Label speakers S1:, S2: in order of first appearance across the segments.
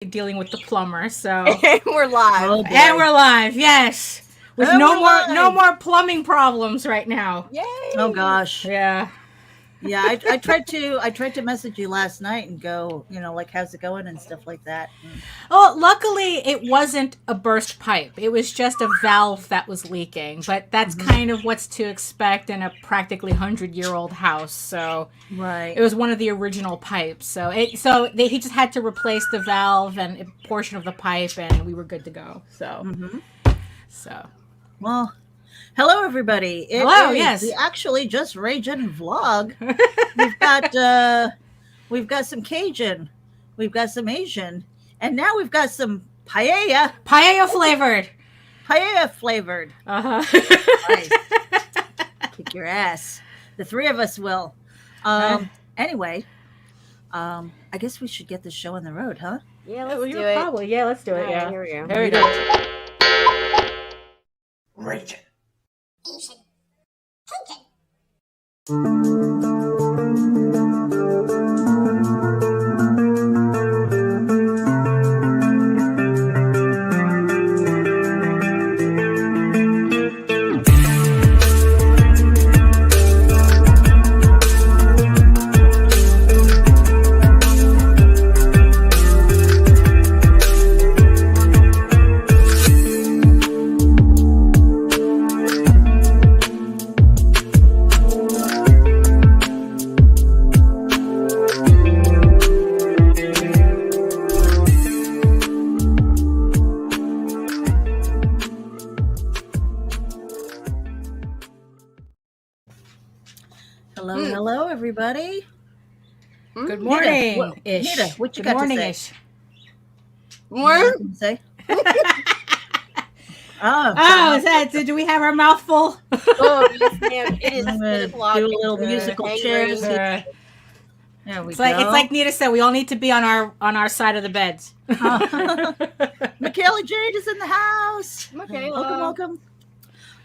S1: dealing with the plumber. So
S2: And we're live.
S3: Oh, boy.
S1: and we're live. Yes, with
S3: And
S1: no
S3: we're
S1: more no
S3: live.
S1: more plumbing problems right now.
S2: Yay!
S3: Oh gosh.
S1: Yeah.
S3: Yeah, I tried to message you last night and go, like how's it going and stuff like that.
S1: Oh, luckily it wasn't a burst pipe. It was just a valve that was leaking. But that's kind of what's to expect in a practically 100-year-old house. So
S3: Right.
S1: it was one of the original pipes. So he just had to replace the valve and a portion of the pipe, and we were good to go. So
S3: Well, hello everybody.
S1: Hello,
S3: is
S1: yes.
S3: the actually Just RAGIN vlog. We've got some Cajun, we've got some Asian, and now we've got some paella
S1: flavored.
S3: flavored.
S1: Uh-huh.
S3: Kick your ass. The three of us will. Anyway, I guess we should get this show on the road, huh?
S2: Yeah, let's do
S1: You're
S2: it.
S1: probably, yeah, let's do it.
S2: All right,
S1: Yeah.
S2: here we go.
S1: There we go.
S4: Raging.
S3: Hello, everybody.
S1: Good morning.
S3: Nita, what you
S1: Good
S3: got to say?
S1: morning-ish.
S2: More?
S3: Anything to say?
S1: Oh, is that? Do we have our mouth full?
S2: Oh, yes, ma'am. It is
S3: I'm
S2: 10
S3: gonna
S2: o'clock.
S3: do a little
S2: It's,
S3: musical
S2: hangry.
S3: chairs.
S1: Uh,
S3: There we
S1: it's
S3: go.
S1: like Nita said. We all need to be on our side of the beds.
S3: Michaela Jade is in the house.
S2: Okay,
S3: Welcome.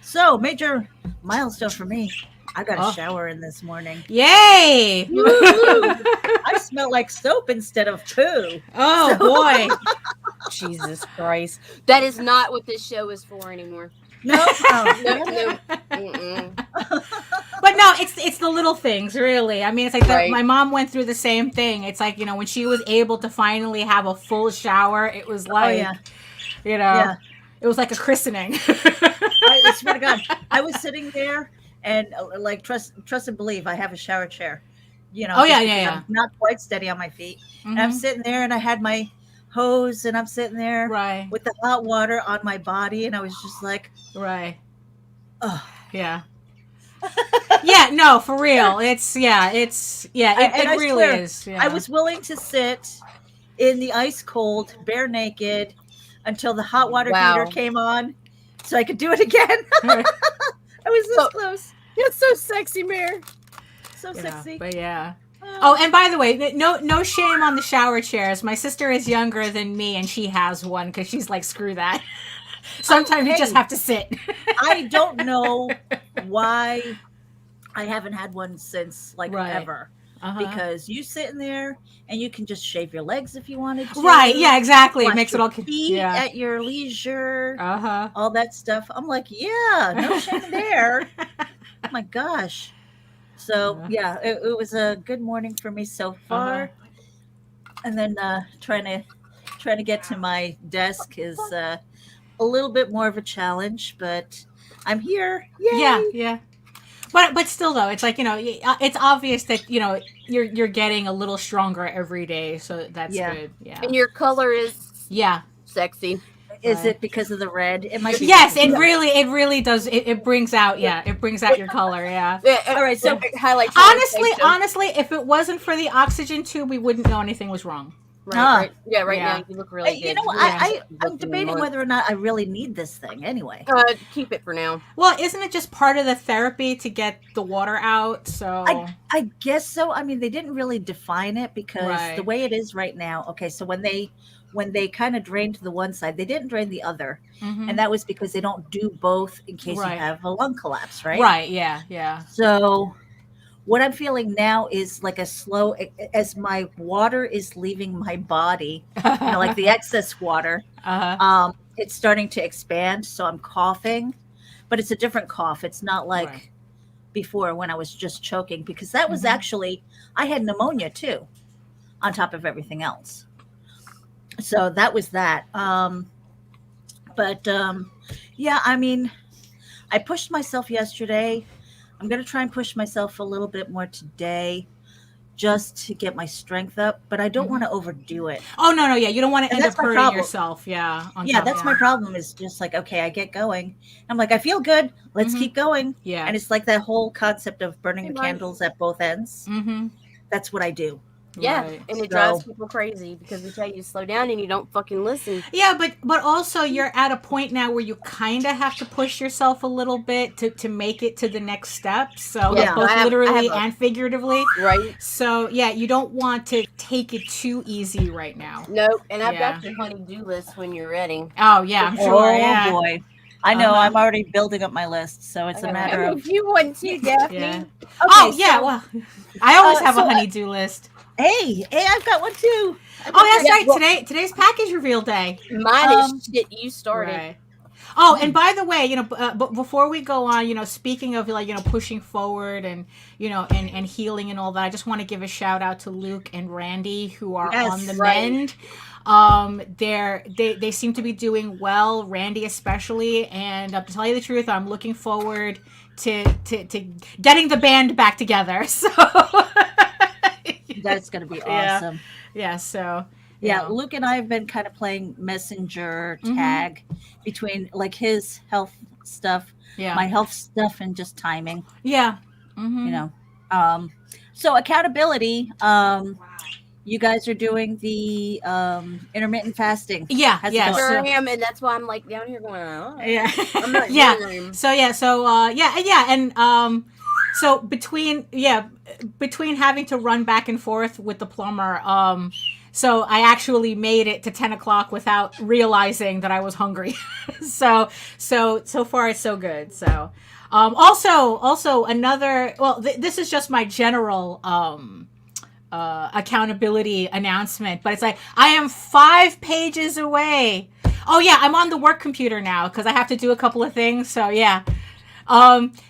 S3: So, major milestone for me. I got a
S1: Oh.
S3: shower in this morning.
S1: Yay!
S3: I smell like soap instead of poo.
S1: Oh boy!
S2: Jesus Christ. That is not what this show is for anymore.
S3: No,
S2: No,
S3: oh,
S2: no. Mm-mm.
S1: But no, it's the little things, really. I mean, it's like
S2: Right.
S1: my mom went through the same thing. It's like, when she was able to finally have a full shower, it was like,
S3: yeah.
S1: it was like a christening.
S3: I swear to God, I was sitting there and like trust and believe I have a shower chair.
S1: Oh, yeah,
S3: just
S1: yeah,
S3: because
S1: yeah.
S3: I'm not quite steady on my feet. And I'm
S1: Mhm.
S3: sitting there and I had my hose and I'm sitting there
S1: Right,
S3: with the hot water on my body and I was just like,
S1: right,
S3: oh.
S1: yeah. Yeah, no, for real. It
S3: I
S1: really
S3: swear,
S1: is. Yeah.
S3: I was willing to sit in the ice cold, bare naked, until the hot water
S2: Wow.
S3: heater came on, so I could do it again. I was this
S2: So-
S3: close.
S2: You're so sexy, Mare.
S3: So
S1: You know,
S3: sexy.
S1: but yeah. Oh, and by the way, no shame on the shower chairs. My sister is younger than me, and she has one because she's like, screw that. Sometimes you just
S3: hey.
S1: have to sit.
S3: I don't know why I haven't had one since like
S1: Right.
S3: ever.
S1: Uh-huh.
S3: Because you sit in there and you can just shave your legs if you wanted to.
S1: Right, yeah, exactly. It
S3: Wash
S1: makes it
S3: your
S1: all
S3: feet
S1: yeah.
S3: at your leisure.
S1: Uh-huh.
S3: All that stuff. I'm like, yeah, no shame there. Oh my gosh. So yeah, it was a good morning for me so far. And then trying to get to my desk is a little bit more of a challenge, but I'm here. Yay!
S1: Yeah. But still though, it's like, it's obvious that, you're getting a little stronger every day, so that's
S3: Yeah.
S1: good. Yeah.
S2: And your color is
S1: Yeah.
S2: sexy.
S3: Is
S1: Right.
S3: it because of the red? It might be.
S1: Yes, it
S3: Yeah.
S1: really does. It brings out, it brings out your color, yeah.
S2: All
S3: right, so-
S2: it highlights your distinction.
S1: Honestly, if it wasn't for the oxygen tube, we wouldn't know anything was wrong.
S2: Right,
S3: Ah.
S2: right. Yeah, right
S1: Yeah.
S2: now you look really good.
S3: You know,
S1: Yeah.
S3: I'm debating whether or not I really need this thing anyway.
S2: Keep it for now.
S1: Well, isn't it just part of the therapy to get the water out? So
S3: I guess so. I mean, they didn't really define it because
S1: Right.
S3: the way it is right now. Okay, so when they kind of drained the one side, they didn't drain the other,
S1: Mhm.
S3: and that was because they don't do both in case
S1: Right.
S3: you have a lung collapse, right?
S1: Right, yeah.
S3: So what I'm feeling now is like a slow, as my water is leaving my body, like the excess water,
S1: Uh-huh.
S3: it's starting to expand. So I'm coughing, but it's a different cough. It's not
S1: Right.
S3: like before when I was just choking, because that was
S1: Mhm.
S3: actually, I had pneumonia too, on top of everything else. So that was that. But yeah, I mean, I pushed myself yesterday. I'm going to try and push myself a little bit more today just to get my strength up, but I don't want
S1: Mhm.
S3: to overdo it.
S1: Oh, no, no, yeah, you don't want to
S3: And
S1: end up
S3: that's my
S1: hurting
S3: problem.
S1: yourself, yeah, on
S3: Yeah,
S1: top,
S3: that's
S1: yeah.
S3: my problem is just like, okay, I get going. I'm like, I feel good. Let's
S1: Mhm.
S3: keep going.
S1: Yeah.
S3: And it's like that whole concept of burning
S2: Hey,
S3: the
S2: Mike.
S3: candles at both ends.
S1: Mhm.
S3: That's what I do.
S2: Yeah,
S1: Right.
S2: and it
S3: So,
S2: drives people crazy because we tell you to slow down and you don't fucking listen.
S1: Yeah, but also you're at a point now where you kind of have to push yourself a little bit to make it to the next step. So
S2: Yeah,
S3: Yeah.
S2: so
S1: both
S2: I have
S1: literally
S2: a
S1: and figuratively.
S2: right.
S1: So yeah, you don't want to take it too easy right now.
S2: Nope, and I've
S1: Yeah.
S2: got your honey-do list when you're ready.
S1: Oh yeah, I'm sure.
S3: oh
S1: Yeah.
S3: boy. I know
S1: Uh-huh.
S3: I'm already building up my list. So it's a
S2: I
S3: matter of,
S2: made you one too, Daphne.
S1: Yeah.
S3: okay,
S1: Oh yeah.
S3: so,
S1: Well, I always have a
S3: so
S1: honeydew list.
S3: hey, I've got one too. I've
S1: Oh,
S3: got
S1: that's
S2: Yeah,
S1: right.
S2: well,
S1: Today's package reveal day.
S2: mine is
S3: um
S2: shit you started.
S1: Right. Oh, and
S3: hmm,
S1: by the way, but before we go on, speaking of like, pushing forward and, and healing and all that, I just want to give a shout out to Luke and Randy who are on the
S3: yes.
S2: Right.
S1: mend. They seem to be doing well, Randy especially, and to tell you the truth, I'm looking forward to getting the band back together. So
S3: That's going to be
S1: yeah,
S3: awesome.
S1: yeah. So
S3: Yeah, Luke and I have been kind of playing messenger
S1: hmm
S3: tag between like his health stuff,
S1: yeah,
S3: my health stuff, and just timing,
S1: yeah.
S3: you
S1: hmm
S3: know. Um, so accountability, you guys are doing the intermittent fasting.
S1: Yeah,
S3: How's it
S1: yeah.
S3: going?
S2: Sure
S1: So
S2: am, and that's why I'm like down here going, oh,
S1: yeah,
S2: I'm not
S1: yeah.
S2: hearing him.
S1: So yeah, so yeah, and so between having to run back and forth with the plumber, so I actually made it to 10 o'clock without realizing that I was hungry. So far it's so good. So also another, well, this is just my general accountability announcement, but it's like I am 5 pages away. Oh yeah, I'm on the work computer now because I have to do a couple of things. So yeah,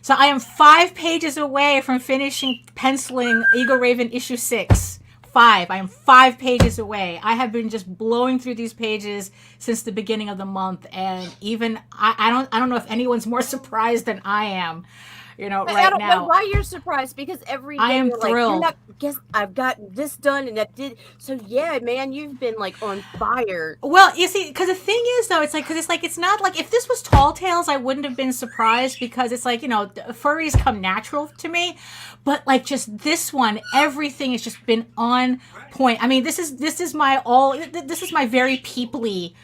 S1: so I am 5 pages away from finishing penciling Eagle Raven issue 6. Five. I am 5 pages away. I have been just blowing through these pages since the beginning of the month, and even I don't know if anyone's more surprised than I am.
S2: I
S1: Right
S2: don't know
S1: now.
S2: why you're surprised because every
S1: I
S2: day
S1: am
S2: you're like,
S1: thrilled.
S2: you're not, guess I've got this done and that did. So yeah, man, you've been like on fire.
S1: Well, you see, because the thing is, though, it's not like if this was Tall Tales, I wouldn't have been surprised because it's like, furries come natural to me, but like just this one, everything has just been on point. I mean, this is my very peoply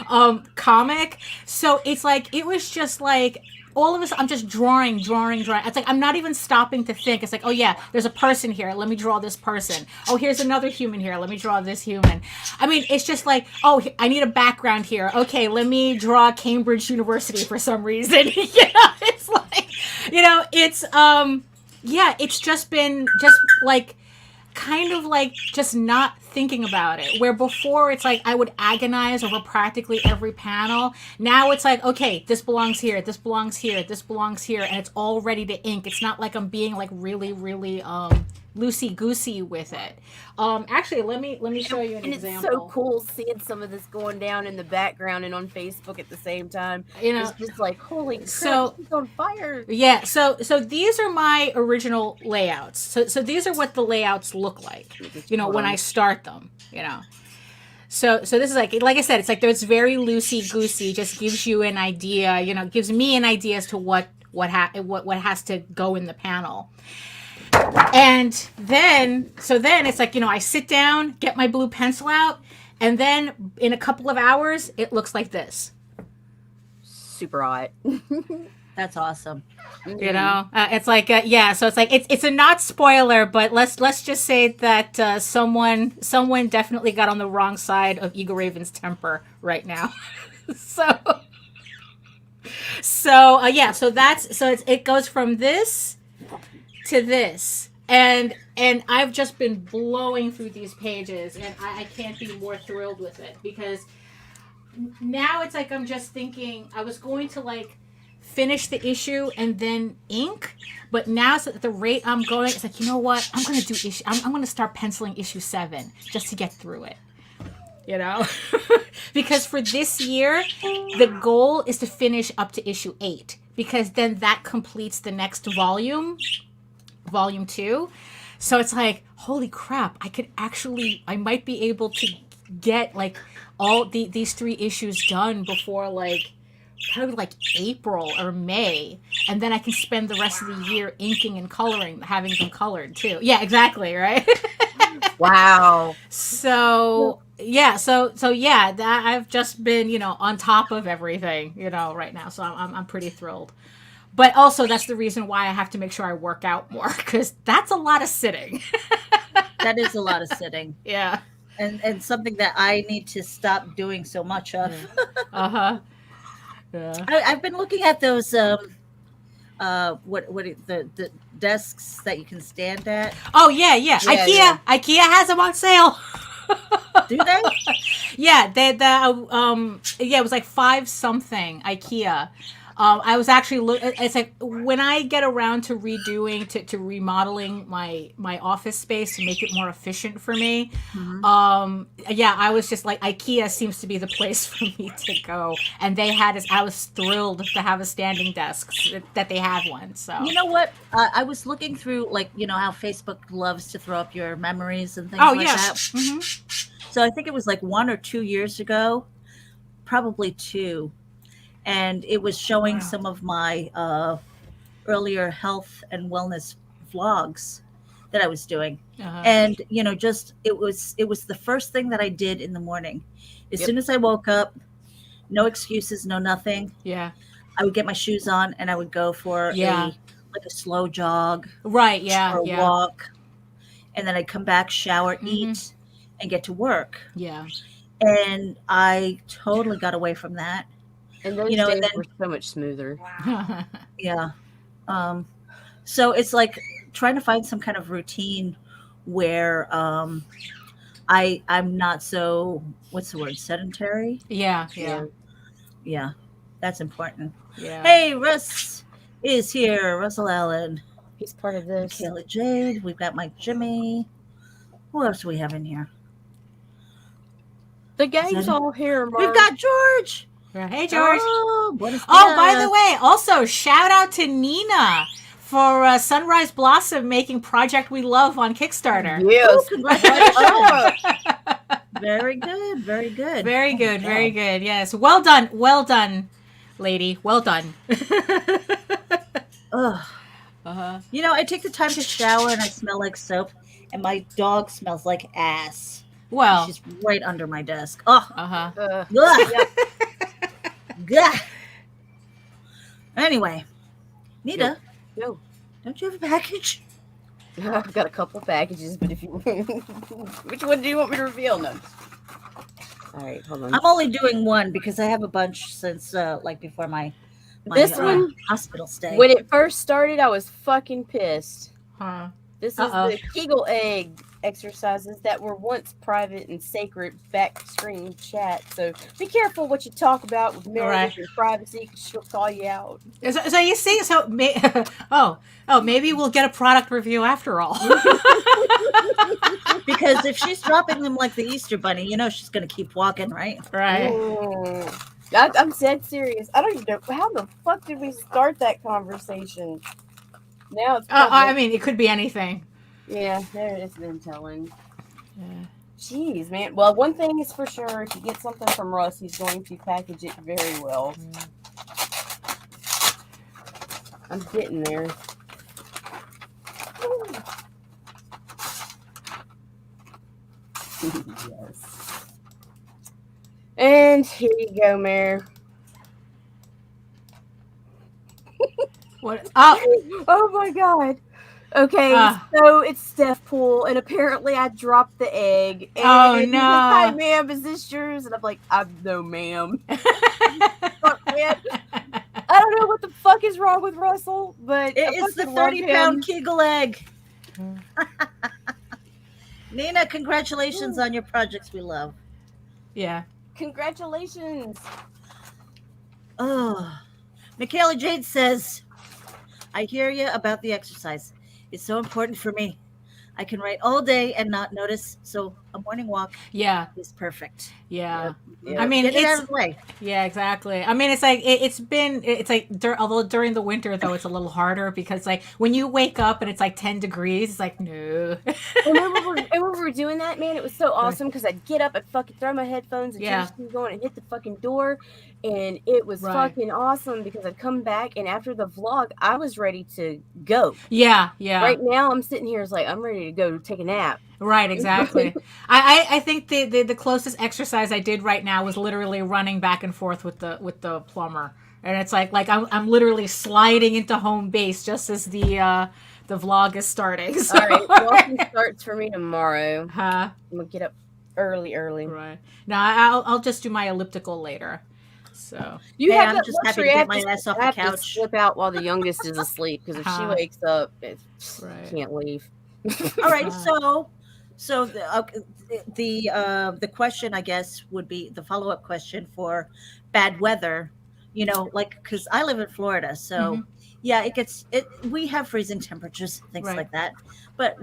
S1: um comic, so it's like it was just like all of us, I'm just drawing. It's like I'm not even stopping to think. It's like, oh yeah, there's a person here, let me draw this person. Oh, here's another human here, let me draw this human. I mean, it's just like, oh, I need a background here, okay, let me draw Cambridge University for some reason. It's like, it's yeah, it's just been just like kind of like just not thinking about it, where before it's like I would agonize over practically every panel. Now it's like, okay, this belongs here, this belongs here, this belongs here, and it's all ready to ink. It's not like I'm being like really loosey goosey with it. Actually, let me show you an
S2: And
S1: example.
S2: it's so cool seeing some of this going down in the background and on Facebook at the same time. It's just like, holy crap,
S1: So-
S2: she's on fire.
S1: Yeah, so these are my original layouts. So these are what the layouts look like, when I start them, So this is like I said, it's like it's very loosey goosey, just gives you an idea, gives me an idea as to what has to go in the panel. And then it's like, I sit down, get my blue pencil out, and then in a couple of hours it looks like this.
S2: Super hot.
S3: That's awesome.
S1: It's like yeah, so it's like it's a not spoiler, but let's just say that someone definitely got on the wrong side of Eagle Raven's temper right now. so yeah, so it goes from this to this. And I've just been blowing through these pages, and I can't be more thrilled with it, because now it's like I'm just thinking I was going to like finish the issue and then ink, but now it's at the rate I'm going, it's like, you know what, I'm going to do issue, I'm going to start penciling issue 7 just to get through it, you know. Because for this year the goal is to finish up to issue 8, because then that completes the next volume 2. So it's like, holy crap, I might be able to get like all these 3 issues done before like probably like April or May, and then I can spend the rest of the year inking and coloring, having them colored too. Yeah, exactly, right?
S2: Wow.
S1: So yeah, so yeah, that I've just been, you know, on top of everything, you know, right now. So I'm pretty thrilled. But also that's the reason why I have to make sure I work out more, because that's a lot of sitting.
S3: That is a lot of sitting.
S1: Yeah.
S3: And something that I need to stop doing so much of.
S1: Uh-huh. Yeah.
S3: I've been looking at those the desks that you can stand at.
S1: Oh yeah. IKEA has them on sale.
S3: Do they?
S1: Yeah, it was like 5 something IKEA. I was actually it's like when I get around to redoing to remodeling my office space to make it more efficient for me. Mm-hmm. Yeah, I was just like, IKEA seems to be the place for me to go, and I was thrilled to have a standing desk, that they have one. So
S3: you know what? I was looking through, like, you know how Facebook loves to throw up your memories and things like that. Mm-hmm. So I think it was like 1 or 2 years ago, probably 2. And it was showing some of my earlier health and wellness vlogs that I was doing. Uh-huh. And, you know, just it was the first thing that I did in the morning. As soon as I woke up, no excuses, no nothing.
S1: Yeah.
S3: I would get my shoes on and I would go for a slow jog.
S1: Right, yeah.
S3: Or a walk. And then I'd come back, shower, eat, and get to work.
S1: Yeah.
S3: And I totally got away from that.
S2: And those days were so much smoother.
S3: Yeah. So it's like trying to find some kind of routine where I'm not so, what's the word, sedentary?
S1: Yeah.
S3: Yeah. That's important.
S1: Yeah.
S3: Hey, Russ is here. Russell Allen.
S2: He's part of this.
S3: Michaela Jade. We've got Mike Jimmy. Who else do we have in here?
S2: The gang's all here, Mark.
S3: We've got George.
S1: Hey, George.
S3: Oh,
S1: by the way, also shout out to Nina for Sunrise Blossom making Project We Love on Kickstarter.
S2: Yes.
S3: Ooh, congratulations. Very good. Very good.
S1: Very good. Very good. Yes. Well done. Well done, lady. Well done.
S3: Ugh. Uh-huh. You know, I take the time to shower and I smell like soap, and my dog smells like ass.
S1: Well,
S3: she's right under my desk. Oh.
S1: Uh-huh.
S3: Gah. Anyway, Nita,
S2: no,
S3: don't you have a package?
S2: I've got a couple packages, but if you, which one do you want me to reveal? No. All right, hold on.
S3: I'm only doing one because I have a bunch since like before my
S2: this one
S3: hospital stay.
S2: When it first started, I was fucking pissed.
S1: Huh.
S2: This is the Kegel egg exercises that were once private and sacred backstream chat. So be careful what you talk about with Meredith, your privacy, because she'll call you out.
S1: So you see, maybe we'll get a product review after all.
S3: Because if she's dropping them like the Easter Bunny, you know she's going to keep walking, right?
S1: Right.
S2: I'm dead serious. I don't even know how the fuck did we start that conversation. Now it's
S1: I mean, it could be anything.
S2: Yeah, there it's been telling. Yeah. Jeez, man. Well, one thing is for sure, if you get something from Russ, he's going to package it very well. I'm getting there. Yes. And here you go, Mare.
S1: What?
S2: Oh my God. Okay, so it's Steph Pool, and apparently I dropped the egg. And
S1: no!
S2: Hi, ma'am. Is this yours? And I'm like, no, ma'am. I don't know what the fuck is wrong with Russell, but
S3: It's the 30-pound Kegel egg. Nina, congratulations on your projects we love.
S1: Yeah.
S2: Congratulations.
S3: Oh, Michaela Jade says, I hear you about the exercise. It's so important for me. I can write all day and not notice, so a morning walk
S1: Yeah.
S3: is perfect.
S1: Yeah.
S2: Yeah.
S1: I mean,
S3: Get it out
S1: it's
S3: of the way.
S1: yeah, exactly. I mean, it's like it's like although during the winter though it's a little harder because like when you wake up and it's like 10 degrees, it's like no.
S2: And when we were doing that, man, it was so awesome because I'd get up and fucking throw my headphones and
S1: Yeah.
S2: turn going and hit the fucking door, and it was
S1: Right.
S2: fucking awesome because I'd come back and after the vlog, I was ready to go.
S1: Yeah, yeah.
S2: Right now, I'm sitting here, it's like I'm ready to go take a nap.
S1: Right, exactly. I think the closest exercise I did right now was literally running back and forth with the plumber, and it's like I'm literally sliding into home base just as the vlog is starting. So.
S2: All right, walking starts for me tomorrow.
S1: Huh?
S2: I'm gonna get up early.
S1: Right. No, I'll just do my elliptical later. So
S2: You
S3: Hey,
S2: have
S3: I'm
S2: that
S3: just happy
S2: luxury.
S3: to
S2: I
S3: get
S2: have
S3: my
S2: to-
S3: ass off
S2: I
S3: the
S2: have to
S3: couch.
S2: slip out while the youngest is asleep because if she
S1: Uh-huh.
S2: wakes up,
S1: Right.
S2: can't leave.
S3: All right, so the question, I guess, would be the follow-up question for bad weather. You know, like because I live in Florida, so yeah, we have freezing temperatures, things
S1: Right.
S3: like that. But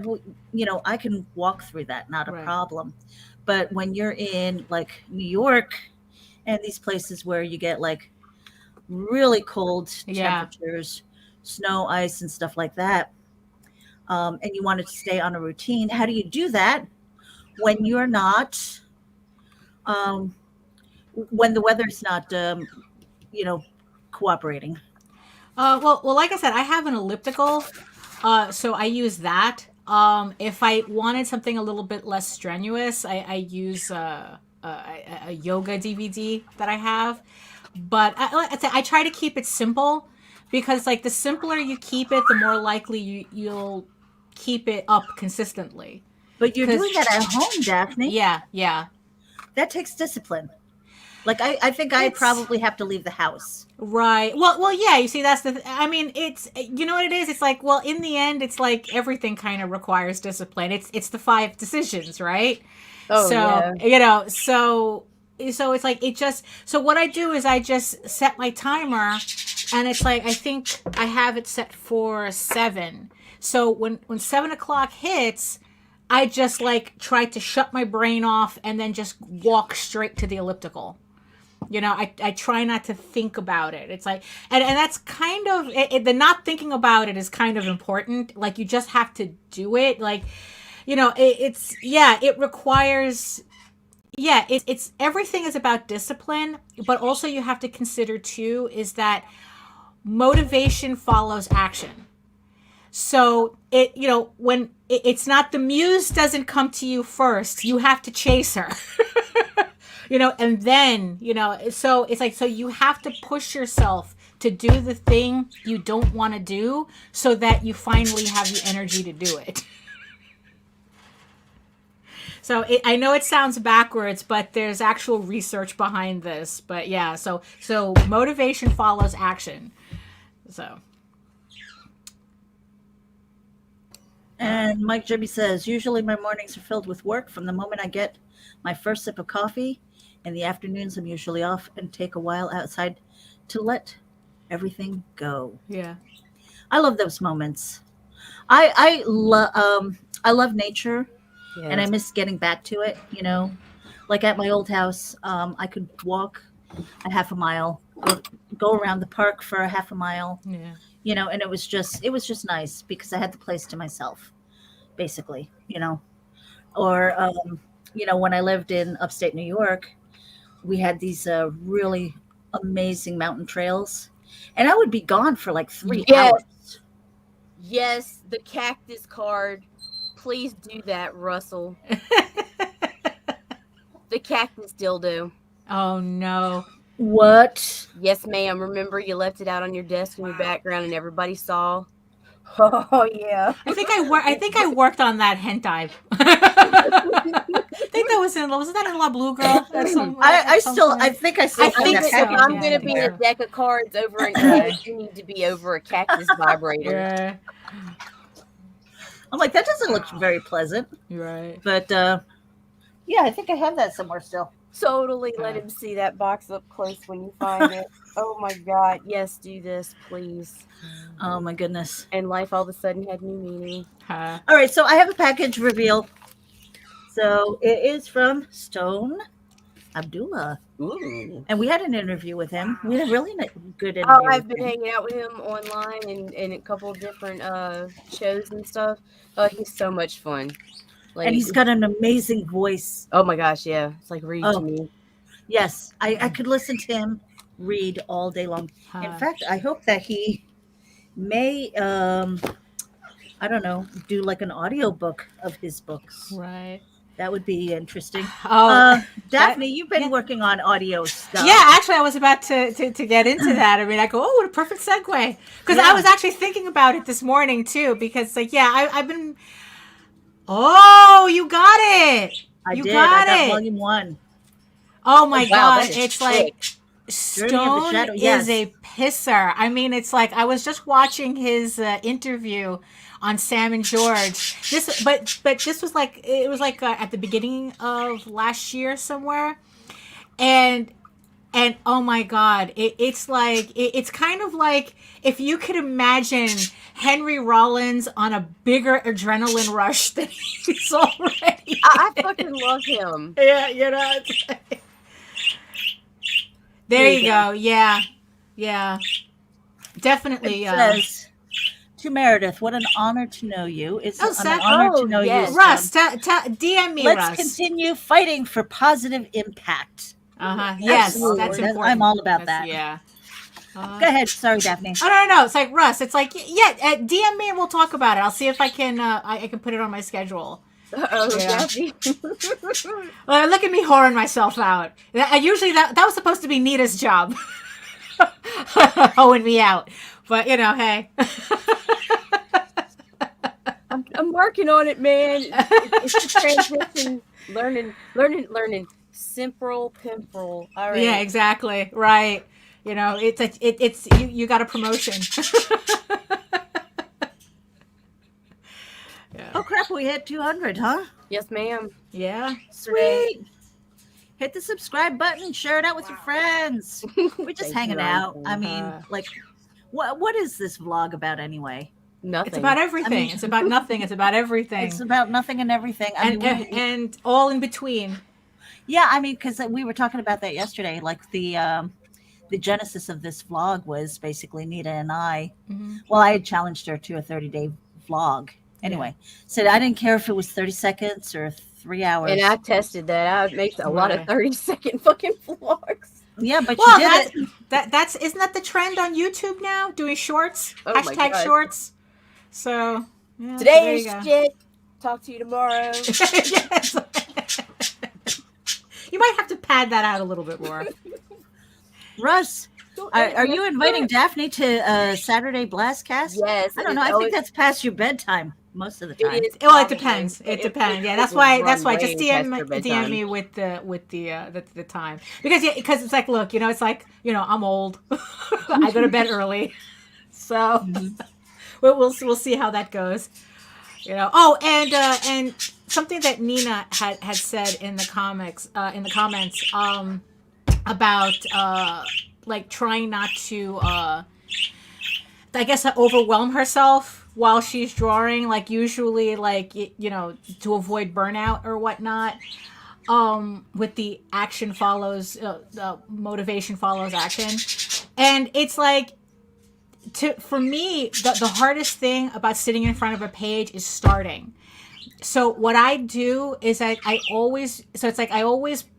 S3: I can walk through that, not a
S1: Right.
S3: problem. But when you're in like New York and these places where you get like really cold
S1: Yeah.
S3: temperatures, snow, ice, and stuff like that, and you wanted to stay on a routine, how do you do that when you're not, when the weather's not, cooperating?
S1: Well, like I said, I have an elliptical, so I use that. If I wanted something a little bit less strenuous, I use a yoga DVD that I have. But I try to keep it simple because, like, the simpler you keep it, the more likely you'll keep it up consistently.
S3: But you're
S1: 'Cause-
S3: doing that at home, Daphne.
S1: Yeah, yeah.
S3: That takes discipline. Like I think I
S1: It's-
S3: probably have to leave the house.
S1: Right. Well, yeah. You see, that's I mean, it's you know what it is. It's like, well, in the end, it's like everything kind of requires discipline. It's the 5 decisions, right?
S2: Oh,
S1: So
S2: yeah.
S1: so it's like it just. So what I do is I just set my timer, and it's like I think I have it set for 7. So when 7 o'clock hits, I just like try to shut my brain off and then just walk straight to the elliptical. I try not to think about it. It's like, and that's kind of, the not thinking about it is kind of important. Like, you just have to do it. Like, it requires, it's everything is about discipline, but also you have to consider too, is that motivation follows action. So when it's not, the muse doesn't come to you first, you have to chase her. And then, so it's like, so you have to push yourself to do the thing you don't want to do so that you finally have the energy to do it. So I know it sounds backwards, but there's actual research behind this. But yeah, so motivation follows action. So.
S3: And Mike Jimmy says, usually my mornings are filled with work from the moment I get my first sip of coffee. In the afternoons, I'm usually off and take a while outside to let everything go.
S1: Yeah.
S3: I love those moments. I love nature, and I miss getting back to it. Like at my old house, I could walk a half a mile, go around the park for a half a mile.
S1: Yeah.
S3: And it was just nice because I had the place to myself, basically. Or when I lived in upstate New York, we had these really amazing mountain trails, and I would be gone for like 3 hours.
S2: Yes, the cactus card. Please do that, Russell. The cactus dildo.
S1: Oh no.
S3: What?
S2: Yes, ma'am. Remember, you left it out on your desk in your background, and everybody saw. Oh yeah.
S1: I think I worked on that hentai. I think that was in. Wasn't that in La Blue Girl?
S3: I think I still
S1: I
S3: have
S1: think
S3: that
S1: so.
S2: If
S3: package
S2: I'm
S1: Yeah,
S2: gonna
S1: I
S2: be
S1: think
S2: a
S1: so.
S2: deck of cards over an
S1: Right.
S2: egg, you need to be over a cactus vibrator.
S1: Yeah,
S3: I'm like, that doesn't look very pleasant.
S1: you're right.
S3: But yeah, I think I have that somewhere still.
S2: Totally let him see that box up close when you find it. Oh my god, yes, do this, please.
S3: Oh my goodness.
S2: And life all of a sudden had new meaning.
S1: Huh.
S3: All right, so I have a package reveal. So it is from Stone Abdullah.
S2: Ooh.
S3: And we had an interview with him. We had a really good interview.
S2: Oh, I've
S3: with
S2: been
S3: him.
S2: hanging out with him online and a couple of different shows and stuff. Oh, he's so much fun. Like,
S3: And he's got an amazing voice.
S2: oh my gosh, yeah. It's like read to me.
S3: Yes, I could listen to him read all day long.
S1: Huh.
S3: In fact, I hope that he may, I don't know, do like an audiobook of his books.
S1: Right.
S3: That would be interesting.
S1: Oh,
S3: Daphne, you've been
S1: yeah.
S3: working on audio stuff.
S1: yeah. Actually, I was about to get into that. I mean, I go, oh, what a perfect segue. Because I
S3: Yeah.
S1: was actually thinking about it this morning too. Because like, yeah, I've been. Oh, you got it.
S3: I
S1: You
S3: did.
S1: got
S3: I got
S1: it.
S3: volume 1.
S1: Oh my
S2: Wow,
S1: god,
S2: that is
S1: it's
S2: sick.
S1: like
S3: Journey of the
S1: Stone
S3: Shadow,
S1: is
S3: yes.
S1: a pisser. I mean, it's like I was just watching his interview on Sam and George. But this was like it was like at the beginning of last year somewhere, and oh my god, it's like it's kind of like if you could imagine Henry Rollins on a bigger adrenaline rush than he's already.
S2: I fucking love him.
S1: Yeah, you know. It's like... There you go. Yeah. Yeah. Definitely.
S3: It says, to Meredith, what an honor to know you. It's
S1: Oh,
S3: an honor
S2: oh,
S3: to know
S2: yes.
S3: you.
S1: Russ, DM me,
S3: Let's
S1: Russ.
S3: continue fighting for positive impact.
S1: Uh-huh. Yes,
S3: Absolutely.
S1: that's
S3: That's-
S1: important.
S3: I'm all about
S1: That's-
S3: that.
S1: Yeah.
S3: Go ahead. Sorry, Daphne.
S1: Oh, no. It's like, Russ, it's like, yeah, DM me and we'll talk about it. I'll see if I can I can put it on my schedule.
S2: Oh,
S1: Yeah.
S2: Daphne.
S1: Look at me whoring myself out. Usually that was supposed to be Nita's job. Hoeing me out. But, you know, hey.
S2: I'm working on it, man. It's a transition. Learning. Simple, pimple. All right.
S1: Yeah, exactly. Right. You know, it's you got a promotion. Yeah.
S3: Oh, crap. We hit 200, huh?
S2: Yes, ma'am.
S1: Yeah.
S3: Sweet. Hit the subscribe button. Share it out with your friends. We're just
S2: Thank
S3: hanging
S2: you,
S3: out.
S2: Ryan.
S3: I mean, like, what is this vlog about anyway?
S2: Nothing.
S1: It's about everything.
S3: I mean-
S1: It's about nothing. It's about everything.
S3: It's about nothing and everything. I
S1: and,
S3: mean,
S1: and all in between.
S3: yeah, I mean, because we were talking about that yesterday. Like the genesis of this vlog was basically Nita and I.
S1: Mhm.
S3: Well, I had challenged her to a 30-day vlog. Anyway, said I didn't care if it was 30 seconds or 3 hours.
S2: And I tested that. I make a lot of
S1: Right.
S2: 30-second fucking vlogs.
S3: yeah, but
S1: Well,
S3: you did it.
S1: that's isn't that the trend on YouTube now? Doing shorts,
S2: Oh my
S1: hashtag
S2: God.
S1: shorts. So yeah,
S2: Today
S1: there
S2: is
S1: you go.
S2: shit. Talk to you tomorrow.
S1: Yes. You might have to pad that out a little bit more.
S3: Russ, are you inviting Daphne to Saturday Blastcast?
S2: Yes.
S3: I don't know. I think that's past your bedtime most of the time.
S2: It is.
S1: Well, it
S2: probably.
S1: depends. It
S2: It-
S1: depends. Yeah,
S2: it
S1: that's
S2: will
S1: why.
S2: run
S1: That's why. Just
S2: way past your
S1: DM
S2: bedtime.
S1: me with the time because it's like, look, you know, it's like, you know, I'm old. I go to bed early, so we'll see how that goes. You know. Oh, and something that Nina had said in the comments about like trying not to I guess overwhelm herself while she's drawing, like usually like you know, to avoid burnout or whatnot. With the action follows motivation follows action, and it's like for me the hardest thing about sitting in front of a page is starting. So what I do is I always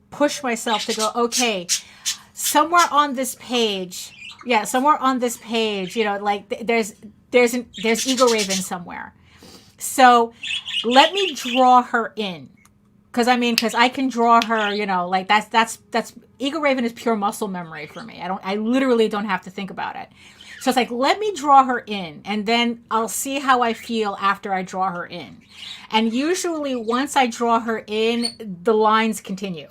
S1: push myself to go, okay, somewhere on this page, you know, like there's Eagle Raven somewhere. So let me draw her in. Because I can draw her, you know, like that's Eagle Raven is pure muscle memory for me. I literally don't have to think about it. So it's like, let me draw her in, and then I'll see how I feel after I draw her in. And usually once I draw her in, the lines continue.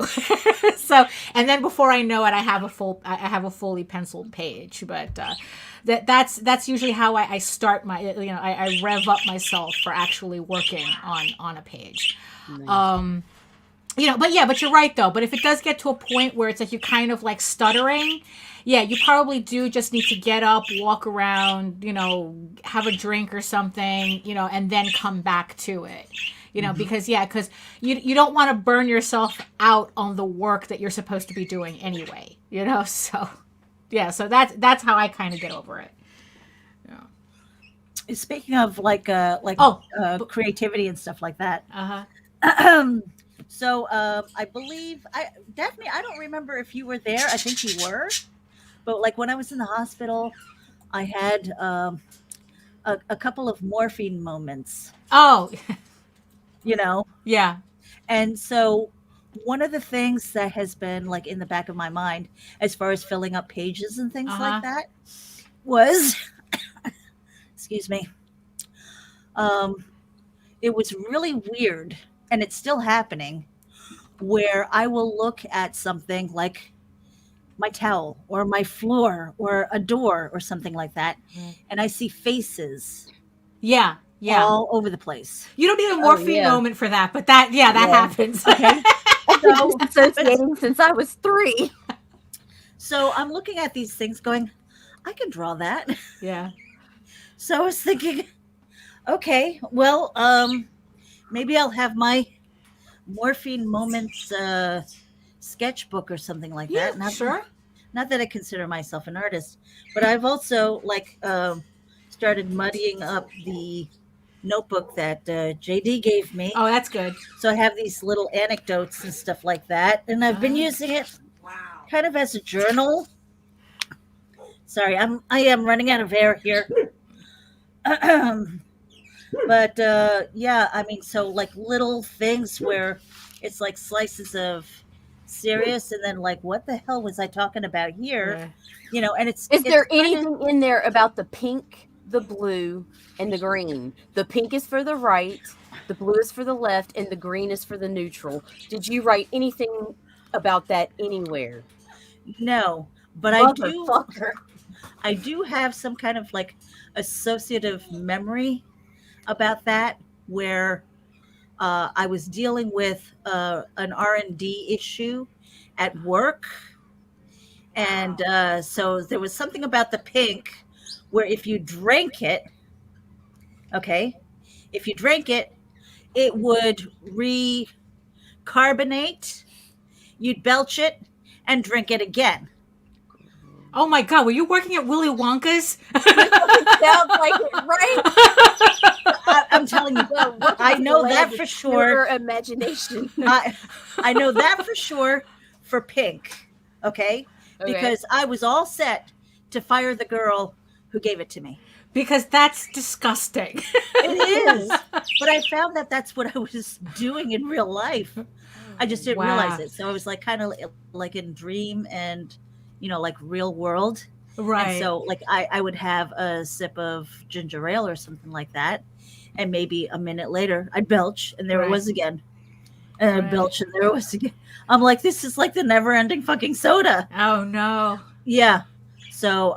S1: So, and then before I know it, I have a fully penciled page. But that's usually how I start my, I rev up myself for actually working on a page.
S2: Nice.
S1: But you're right though. But if it does get to a point where it's like you're kind of like stuttering, yeah, you probably do just need to get up, walk around, have a drink or something, and then come back to it. Because you don't want to burn yourself out on the work that you're supposed to be doing anyway. So yeah, so that's how I kind of get over it. Yeah.
S3: Speaking of creativity and stuff like that. So I believe Daphne, I don't remember if you were there. I think you were. But like when I was in the hospital, I had a couple of morphine moments.
S1: Oh,
S3: Yeah. And so one of the things that has been like in the back of my mind as far as filling up pages and things like that was, excuse me, it was really weird, and it's still happening, where I will look at something like my towel or my floor or a door or something like that, and I see faces
S1: yeah.
S3: all over the place.
S1: You don't need a morphine moment for that, but that happens.
S3: Okay.
S2: I've been associating since I was 3.
S3: So I'm looking at these things going, I can draw that.
S1: Yeah.
S3: So I was thinking, okay, well, maybe I'll have my morphine moments sketchbook or something like that.
S1: Sure.
S3: Not that I consider myself an artist, but I've also started muddying up the notebook that JD gave me.
S1: Oh, that's good.
S3: So I have these little anecdotes and stuff like that, and I've been using it kind of as a journal. Sorry, I am running out of air here. But yeah, I mean, so like little things where it's like slices of serious, and then like, what the hell was I talking about here? And
S2: Is there anything in there about the pink, the blue, and the green? The pink is for the right, the blue is for the left, and the green is for the neutral. Did you write anything about that anywhere?
S3: No, but I do have some kind of like associative memory about that, where I was dealing with an R&D issue at work, and so there was something about the pink where if you drank it, it would recarbonate, you'd belch it and drink it again.
S1: Oh my God, were you working at Willy Wonka's?
S2: Sounds like it, right?
S3: I'm telling you, I know that for sure.
S2: Your imagination.
S3: I know that for sure for pink, okay? Because I was all set to fire the girl who gave it to me.
S1: Because that's disgusting.
S3: It is. But I found that that's what I was doing in real life. I just didn't realize it. So I was like kind of like in dream and, like real world.
S1: Right.
S3: And so like I would have a sip of ginger ale or something like that. And maybe a minute later I'd belch, and there it was again. And I'd belch, and there it was again. I'm like, this is like the never ending fucking soda.
S1: Oh no.
S3: Yeah. So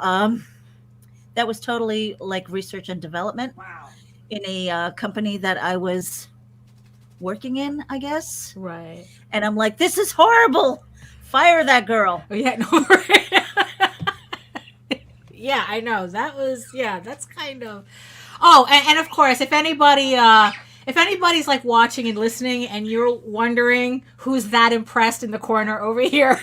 S3: that was totally like research and development in a company that I was working in, I guess.
S1: Right.
S3: And I'm like, this is horrible. Fire that girl.
S1: Oh yeah, no. Right. Yeah, I know. That's kind of. Oh, and of course, if anybody's like watching and listening, and you're wondering who's that impressed in the corner over here,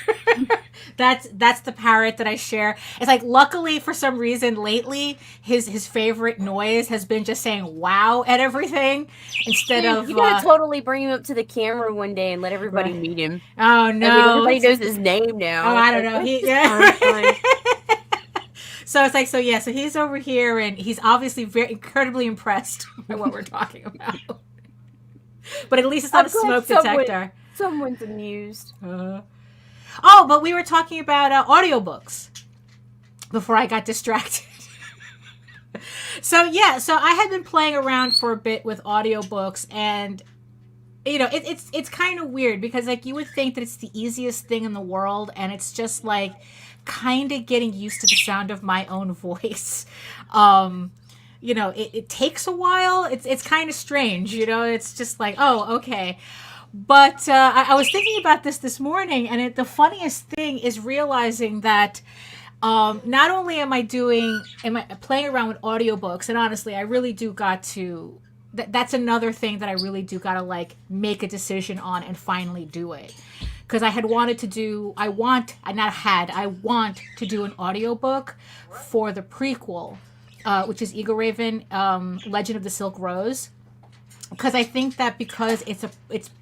S1: that's the parrot that I share. It's like, luckily for some reason lately, his favorite noise has been just saying "wow" at everything instead of.
S2: You gotta totally bring him up to the camera one day and let everybody meet him.
S1: Oh no!
S2: I mean, everybody knows his name now.
S1: Oh, I don't know. So it's like, so he's over here, and he's obviously very incredibly impressed by what we're talking about. But at least it's not a smoke detector.
S2: Someone's amused.
S1: Oh, but we were talking about audiobooks before I got distracted. So I had been playing around for a bit with audiobooks, and it's kind of weird because like you would think that it's the easiest thing in the world, and it's just like kind of getting used to the sound of my own voice. um it takes a while. It's kind of strange. It's just like, oh, okay. But I was thinking about this morning, and the funniest thing is realizing that not only am I playing around with audiobooks, and honestly, I really do got to. That's another thing that I really do gotta like make a decision on and finally do it. Because I had wanted to do, I want to do an audiobook for the prequel, which is Eagle Raven, Legend of the Silk Rose. Because I think that because it's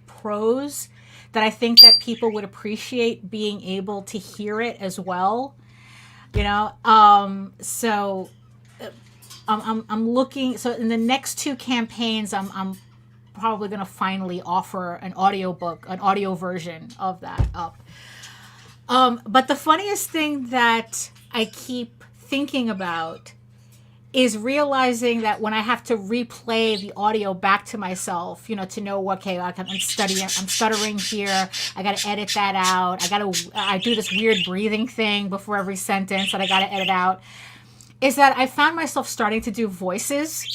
S1: prose, that I think that people would appreciate being able to hear it as well. So I'm looking. So in the next two campaigns, I'm probably going to finally offer an audio version of that up. But the funniest thing that I keep thinking about is realizing that when I have to replay the audio back to myself, to know, okay, I'm stuttering here. I got to edit that out. I do this weird breathing thing before every sentence that I got to edit out. Is that I found myself starting to do voices.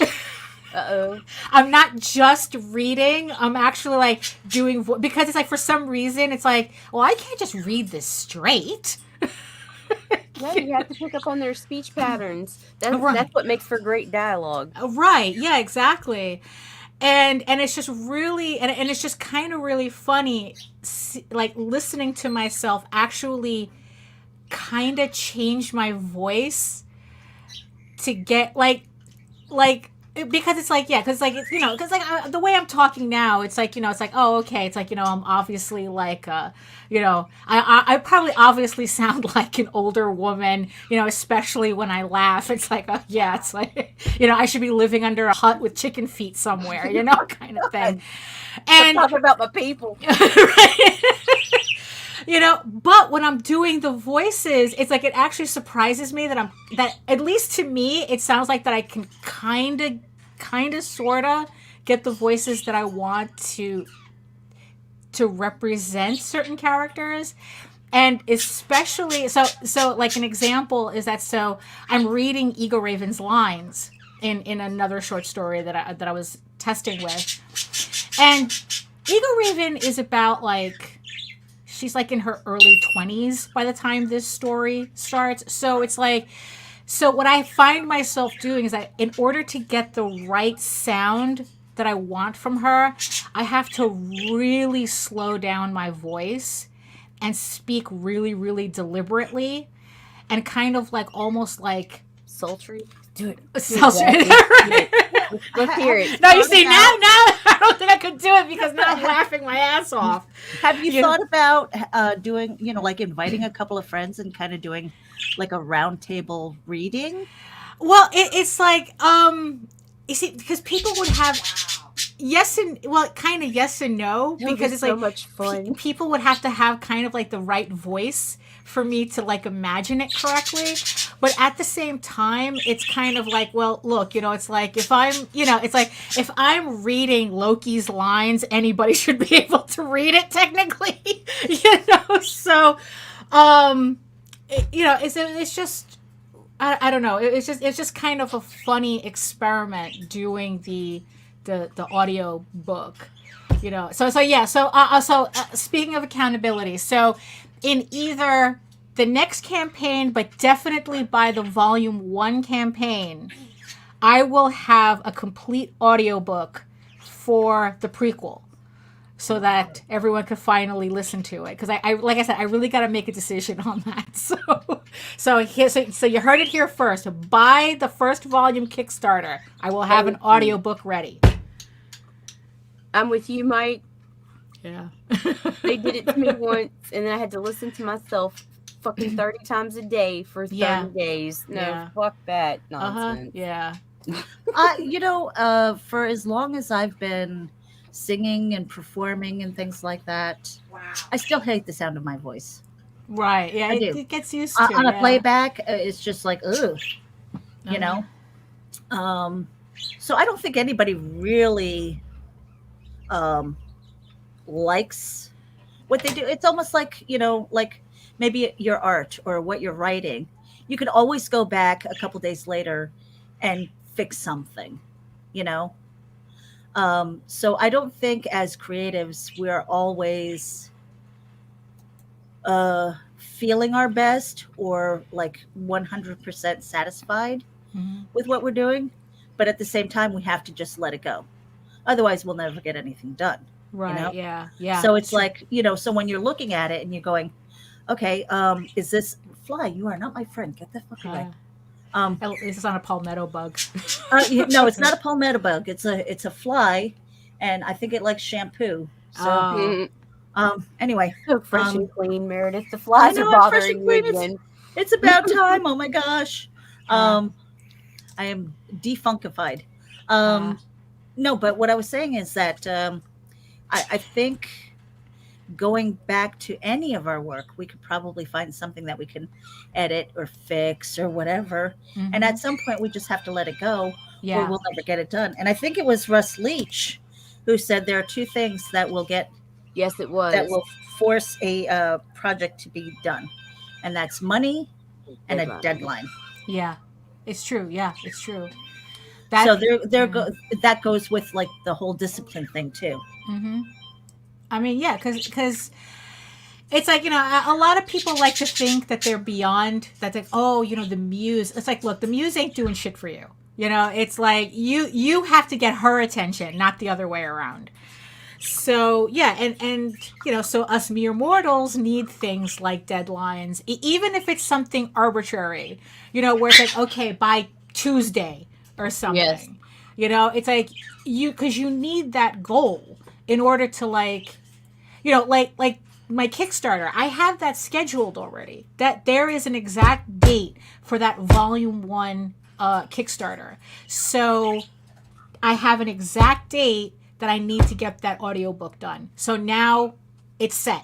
S2: Uh-oh.
S1: I'm not just reading. I'm actually like doing because it's like for some reason it's like, well, I can't just read this straight.
S2: No, you have to pick up on their speech patterns. That's what makes for great dialogue.
S1: Right. Yeah, exactly. And it's just really and it's just kind of really funny like listening to myself actually kind of change my voice to get like because it's like, yeah, because like because like the way I'm talking now, it's like it's like, oh, okay, it's like I'm obviously like I probably obviously sound like an older woman, especially when I laugh. It's like, yeah, it's like I should be living under a hut with chicken feet somewhere, kind of thing. And
S2: talk about my people.
S1: Right? But when I'm doing the voices, it's like it actually surprises me that at least to me it sounds like that I can kind of sorta get the voices that I want to represent certain characters. And especially so like an example is that I'm reading Eagle Raven's lines in another short story that I was testing with. And Eagle Raven is about like she's like in her early 20s by the time this story starts. So it's like, so what I find myself doing is that in order to get the right sound that I want from her, I have to really slow down my voice and speak really, really deliberately and kind of like almost like
S2: sultry. Do it.
S1: Sultry.
S2: Let's hear it.
S1: No, you see, now I don't think I could do it because now I'm laughing my ass off.
S3: Have you thought about doing, like inviting a couple of friends and kind of doing like a round table reading?
S1: Well, it's like, you see, because people would have kind of yes and no, because it's
S2: so
S1: like
S2: much fun.
S1: People would have to have kind of like the right voice for me to like imagine it correctly. But at the same time, it's kind of like, well, look, it's like if I'm reading Loki's lines, anybody should be able to read it technically, so, it's just, I don't know. It's just kind of a funny experiment doing the audio book, So speaking of accountability, so in either the next campaign, but definitely by the volume 1 campaign, I will have a complete audiobook for the prequel so that everyone could finally listen to it. Because I like I said, I really got to make a decision on that. So you heard it here first. Buy the first volume Kickstarter. I will have an audiobook ready.
S2: I'm with you, Mike.
S1: Yeah.
S2: They did it to me once, and then I had to listen to myself fucking 30 times a day for 30 days. No, fuck that nonsense.
S1: Yeah.
S3: For as long as I've been singing and performing and things like that, I still hate the sound of my voice.
S1: Right. Yeah, it gets used to.
S3: On a playback, it's just like, ugh, Um, so I don't think anybody really um, likes what they do. It's almost like, like maybe your art or what you're writing. You could always go back a couple days later and fix something, you know? So I don't think as creatives we're always feeling our best or like 100% satisfied
S1: Hmm.
S3: with what we're doing. But at the same time, we have to just let it go. Otherwise, we'll never get anything done, you
S1: Right.
S3: know?
S1: Yeah. Yeah.
S3: So
S1: It's
S3: it's
S1: true.
S3: like, so when you're looking at it and you're going, okay, is this fly? You are not my friend. Get the fuck away.
S1: Uh,
S3: Um,
S1: this is on a palmetto bug.
S3: no, it's not a palmetto bug. It's a fly, and I think it likes shampoo. So,
S1: Oh.
S3: anyway,
S2: So fresh
S3: um,
S2: and clean, Meredith. The
S3: I
S2: flies are
S3: know I'm fresh and
S2: bothering you
S3: clean.
S2: again.
S3: It's about time. Oh my gosh.
S1: Uh,
S3: Um, I am defunkified.
S1: uh,
S3: No, but what I was saying is that I think going back to any of our work, we could probably find something that we can edit or fix or whatever. And
S1: hmm.
S3: at some point, we just have to let it go or
S1: Yeah.
S3: we'll never get it done. And I think it was Russ Leach who said there are two things
S2: Yes, it
S3: that
S2: was.
S3: will force a project to be done, and that's money and a
S2: Deadline.
S3: deadline.
S1: Yeah. It's true. Yeah. It's true.
S3: So
S1: That.
S3: there that goes with like the whole discipline thing too.
S1: Mm-hmm. I mean, yeah, because it's like, a lot of people like to think that they're beyond. That's like, oh, the muse. It's like, look, the muse ain't doing shit for you. It's like you have to get her attention, not the other way around. So yeah, and so us mere mortals need things like deadlines, even if it's something arbitrary, where it's like, okay, by Tuesday or
S2: Yes.
S1: something. It's like because you need that goal in order to like my Kickstarter. I have that scheduled already. That there is an exact date for that volume 1 Kickstarter. So I have an exact date that I need to get that audiobook done. So now it's set.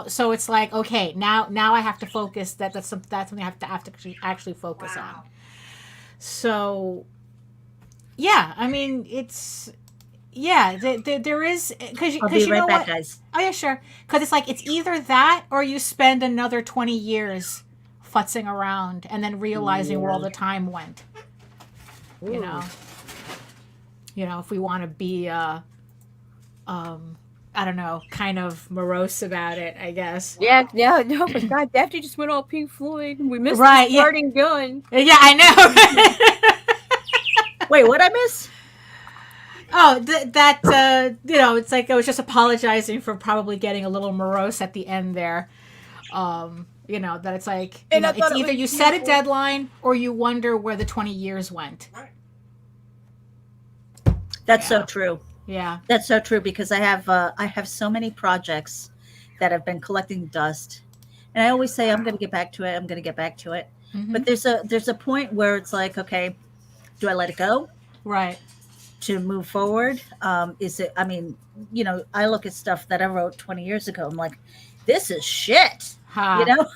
S1: So it's like, okay, now I have to focus. That's something I have to actually focus on. So yeah, I mean, it's yeah, there is
S3: I'll be
S1: because you
S3: right
S1: know
S3: back,
S1: what?
S3: guys.
S1: Oh yeah, sure. Because it's like it's either that or you spend another 20 years futzing around and then realizing where all
S2: Yeah.
S1: the time went. You
S2: Ooh.
S1: know, if we want to be I don't know, kind of morose about it, I guess.
S2: Yeah, yeah, no, but God, Daphne just went all Pink Floyd. We missed the
S1: Right? Yeah.
S2: starting gun.
S1: Yeah, I know.
S3: Wait, what I miss?
S1: Oh, that it's like I was just apologizing for probably getting a little morose at the end there. That it's like,
S2: And I
S1: it's
S2: thought it
S1: either
S2: was
S1: you set a
S2: beautiful.
S1: deadline or you wonder where the 20 years went.
S3: That's so
S1: Yeah.
S3: true.
S1: Yeah.
S3: That's so true because I have so many projects that have been collecting dust, and I always say I'm going to get back to it. I'm going to get back to it.
S1: Mm-hmm.
S3: But there's a point where it's like, okay, do I let it go
S1: Right.
S3: to move forward? Is it? I mean, I look at stuff that I wrote 20 years ago. I'm like, this is shit. You
S1: Ha.
S3: know,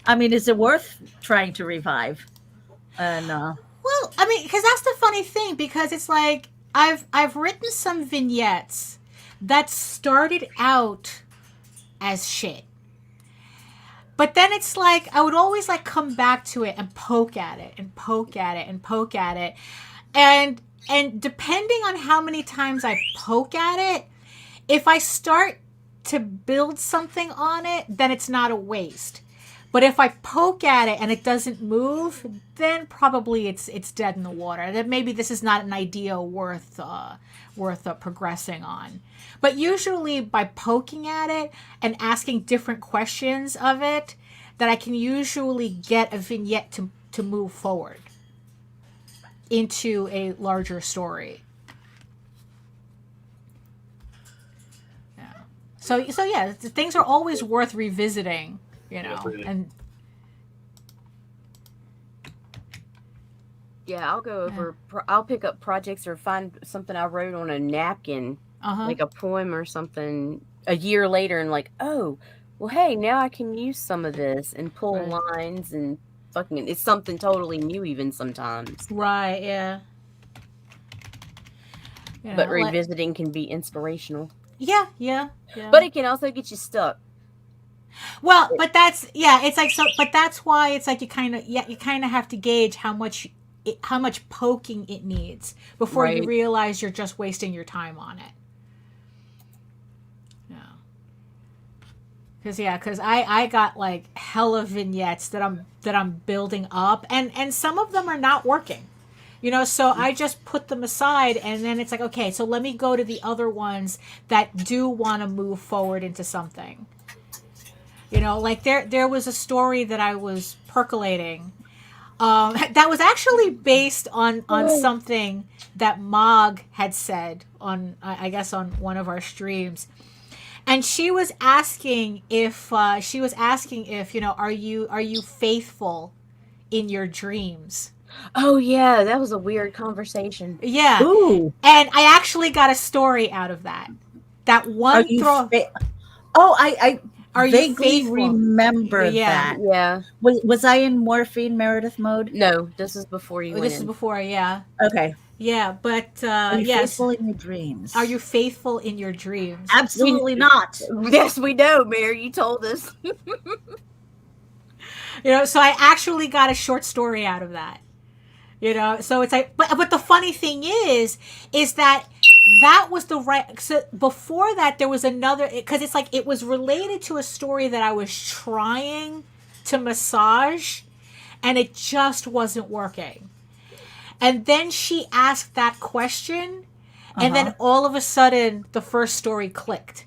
S3: I mean, is it worth trying to revive? And
S1: Well, I mean, because that's the funny thing. Because it's like I've written some vignettes that started out as shit, but then it's like I would always like come back to it and poke at it and poke at it and poke at it, and depending on how many times I poke at it, if I start to build something on it, then it's not a waste. But if I poke at it and it doesn't move, then probably it's dead in the water. That maybe this is not an idea worth progressing on. But usually by poking at it and asking different questions of it, that I can usually get a vignette to move forward into a larger story. Yeah. So yeah, things are always worth revisiting, and
S2: Yeah, I'll go over. I'll pick up projects or find something I wrote on a napkin,
S1: uh-huh.
S2: like a poem or something, a year later, and like, oh, well, hey, now I can use some of this and pull
S1: Right.
S2: lines and fucking, it's something totally new even sometimes.
S1: Right, yeah. You
S2: But
S1: know, like-
S2: revisiting can be inspirational.
S1: yeah, yeah, yeah.
S2: But it can also get you stuck.
S1: Well, but that's it's like so. But that's why it's like you kind of have to gauge how much poking it needs before you
S2: Right.
S1: realize you're just wasting your time on it. Yeah, because I got like hella vignettes that I'm building up, and some of them are not working. So I just put them aside, and then it's like, okay, so let me go to the other ones that do want to move forward into something. Like there was a story that I was percolating that was actually based on something that Mog had said on, I guess, on one of our streams. And she was asking if are you faithful in your dreams?
S2: Oh yeah, that was a weird conversation.
S1: Yeah.
S3: Ooh.
S1: And I actually got a story out of that. That one
S3: I
S1: Are you
S3: vaguely
S1: faithful?
S3: remember
S1: Yeah.
S3: that.
S2: Yeah.
S3: Was I in morphine Meredith mode?
S2: No, this is before you went
S1: This is
S2: in.
S1: before, yeah.
S3: Okay.
S1: Yeah, but
S3: Are you
S1: yes.
S3: faithful in your dreams?
S1: Are you faithful in your dreams?
S3: Absolutely not.
S2: Yes, we know, Mary. You told us.
S1: So I actually got a short story out of that. So it's like, but the funny thing is that was the right. So before that, there was another, because it's like it was related to a story that I was trying to massage, and it just wasn't working. And then she asked that question, and then all of a sudden, the first story clicked.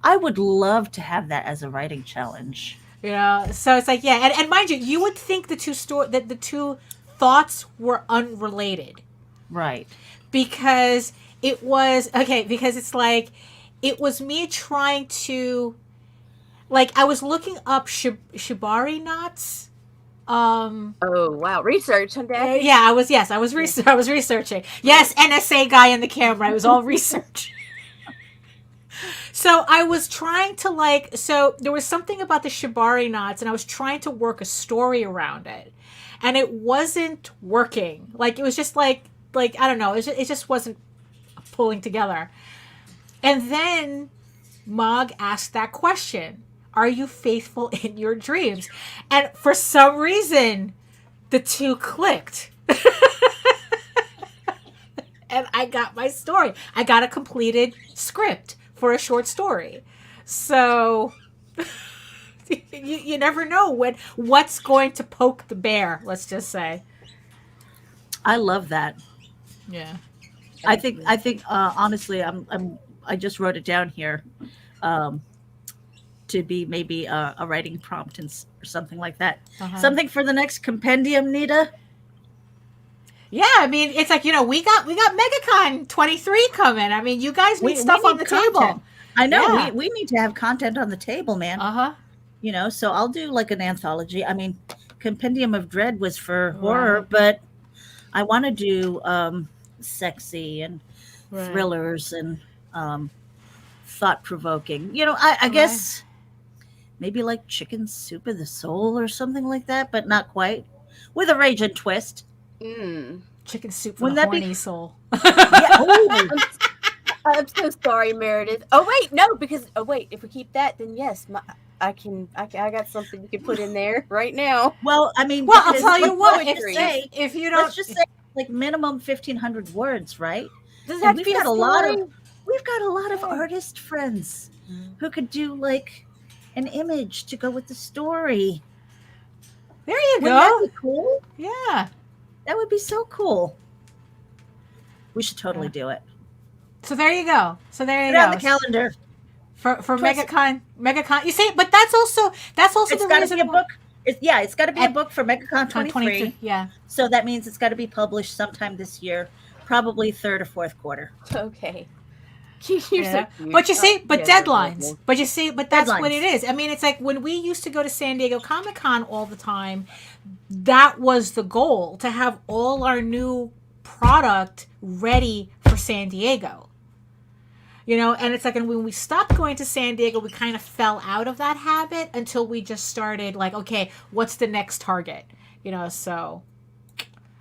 S3: I would love to have that as a writing challenge.
S1: So it's like, yeah, and mind you, you would think the two thoughts were unrelated,
S3: Right?
S1: because it's like it was me trying to, like, I was looking up shibari knots.
S2: Oh wow, research, huh, Daphne?
S1: Yeah, I was researching. Yes, NSA guy in the camera. I was all research. So I was trying to so there was something about the shibari knots, and I was trying to work a story around it, and it wasn't working. Like, it was just like I don't know, it just wasn't pulling together. And then Mog asked that question: are you faithful in your dreams? And for some reason, the two clicked. And I got my story. I got a completed script for a short story. So you never know what's going to poke the bear, let's just say.
S3: I love that.
S1: Yeah.
S3: I think honestly, I just wrote it down here. To be maybe a writing prompt or something like that. Something for the next compendium, Nita.
S1: Yeah, I mean, it's like, we got MegaCon 23 coming. I mean, you guys need stuff on the table.
S3: I know.
S1: Yeah.
S3: We need to have content on the table, man. So I'll do like an anthology. I mean, Compendium of Dread was for horror, but I want to do sexy and thrillers and thought-provoking. I guess maybe like Chicken Soup of the Soul or something like that, but not quite, with a raging twist.
S1: Chicken Soup for the horny soul.
S2: Yeah. I'm so sorry, Meredith. Oh wait, no, because if we keep that, then yes, I got something you can put in there right now.
S3: Well, I mean,
S1: I'll tell you what. If you don't,
S3: let's just say like minimum 1,500 words, right?
S2: Does it have to be a story?
S3: We've got a lot of artist friends who could do like an image to go with the story.
S1: There you go.
S3: Wouldn't that be cool?
S1: Yeah.
S3: That would be so cool. We should totally do it.
S1: So there you go. Put
S3: it on the calendar
S1: for MegaCon. You see, but that's also
S3: it's got to be a book. It's got to be a book for MegaCon 23.
S1: Yeah.
S3: So that means it's got to be published sometime this year, probably third or fourth quarter.
S2: Okay.
S1: Yeah. But you see, deadlines. But you see, that's what it is. I mean, it's like when we used to go to San Diego Comic-Con all the time, that was the goal, to have all our new product ready for San Diego. You know, and it's like, and when we stopped going to San Diego, we kind of fell out of that habit until we just started like, okay, what's the next target? You know, so,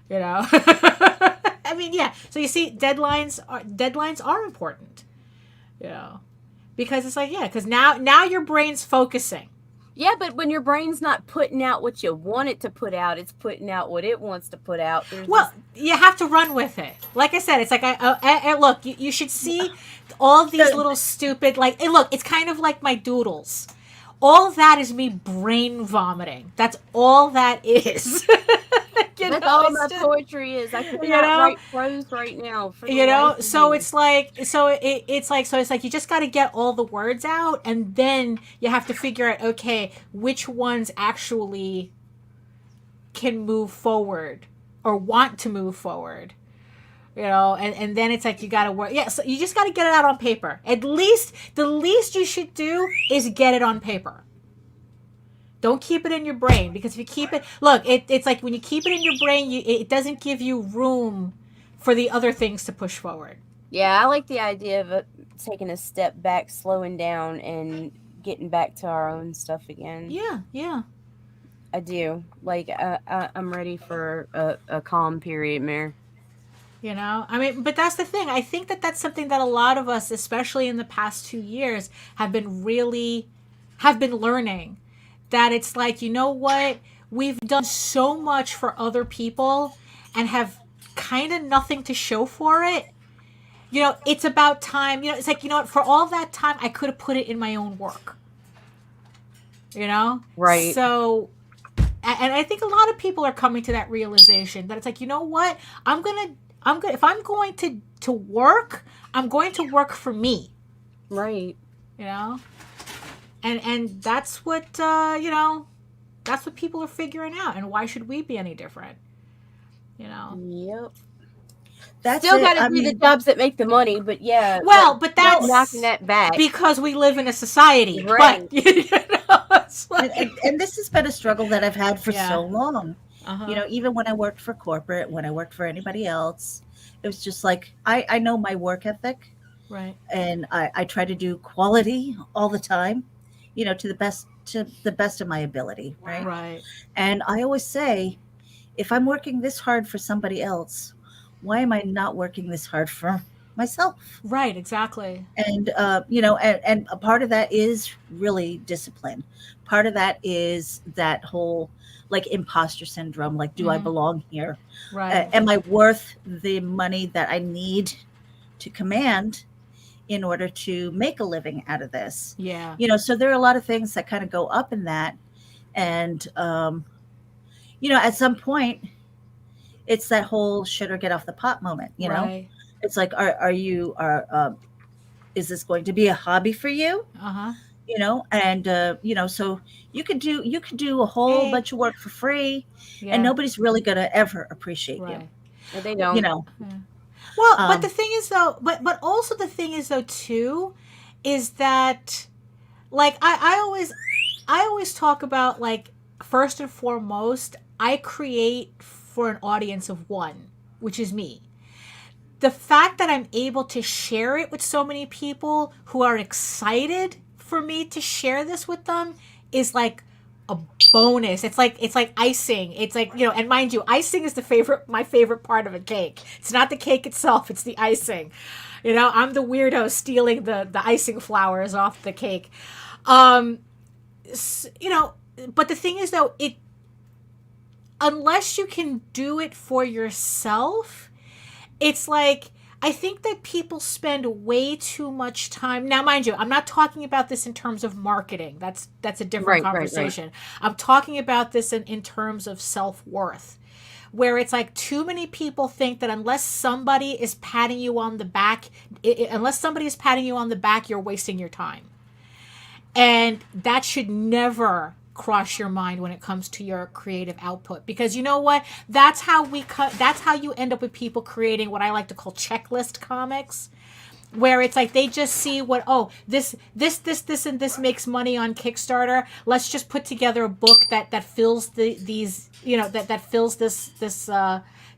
S1: you know, I mean, yeah. So you see, deadlines are important, you know, because it's like, yeah, because now your brain's focusing.
S2: Yeah, but when your brain's not putting out what you want it to put out, it's putting out what it wants to put out.
S1: Well, you have to run with it. Like I said, it's like, look, you should see all these little stupid, like, look, it's kind of like my doodles. All of that is me brain vomiting. That's all that is.
S2: That's all my poetry is. I cannot write prose right now.
S1: So it's like, you just got to get all the words out, and then you have to figure out, okay, which ones actually can move forward or want to move forward. You know, and then it's like you got to work. Yeah, so you just got to get it out on paper. At least, the least you should do is get it on paper. Don't keep it in your brain, because if you keep it, look, it's like when you keep it in your brain, it doesn't give you room for the other things to push forward.
S2: Yeah, I like the idea of taking a step back, slowing down, and getting back to our own stuff again.
S1: Yeah.
S2: I do. Like, I'm ready for a calm period, Mare.
S1: You know, I mean, but that's the thing. I think that's something that a lot of us, especially in the past 2 years, have been learning. That it's like, you know what? We've done so much for other people and have kind of nothing to show for it. You know, it's about time. You know, it's like, you know what? For all that time, I could have put it in my own work. You know?
S2: Right.
S1: So, and I think a lot of people are coming to that realization that it's like, you know what? If I'm going to work, I'm going to work for me.
S2: Right.
S1: You know? And that's what, that's what people are figuring out. And why should we be any different? You know?
S2: Yep.
S3: That's
S2: still got to do the jobs that make the money, but yeah.
S1: Well, but that's
S2: knocking that back
S1: because we live in a society.
S2: Right.
S1: But, you know, it's like,
S3: and this has been a struggle that I've had for so long.
S1: Uh-huh.
S3: You know, even when I worked for corporate, when I worked for anybody else, it was just like, I know my work ethic.
S1: Right.
S3: And I try to do quality all the time, you know, to the best of my ability. Right.
S1: Right.
S3: And I always say, if I'm working this hard for somebody else, why am I not working this hard for myself?
S1: Right. Exactly.
S3: And, you know, and a part of that is really discipline. Part of that is that whole like imposter syndrome. Like, do I belong here?
S1: Right.
S3: Am I worth the money that I need to command in order to make a living out of this?
S1: Yeah.
S3: You know, so there are a lot of things that kind of go up in that. And, you know, at some point, it's that whole shit or get off the pot moment, you know?
S1: Right.
S3: It's like, is this going to be a hobby for you?
S1: Uh-huh.
S3: You know, and, you know, so you could do a whole bunch of work for free and nobody's really going to ever appreciate you.
S2: Well, they don't.
S3: You know?
S1: Yeah. Well, but the thing is though, but also the thing is though too, is that like I always talk about like first and foremost, I create for an audience of one, which is me. The fact that I'm able to share it with so many people who are excited for me to share this with them is like a bonus. It's like icing. It's like, you know, and mind you, icing is my favorite part of a cake. It's not the cake itself, it's the icing. You know, I'm the weirdo stealing the icing flowers off the cake. You know, but the thing is though, unless you can do it for yourself, it's like, I think that people spend way too much time. Now, mind you, I'm not talking about this in terms of marketing. That's a different conversation. Right. I'm talking about this in terms of self-worth, where it's like too many people think that unless somebody is patting you on the back, you're wasting your time. And that should never cross your mind when it comes to your creative output, because you know what, that's how you end up with people creating what I like to call checklist comics, where it's like they just see what, this and this makes money on Kickstarter, let's just put together a book that fills these, you know, that fills this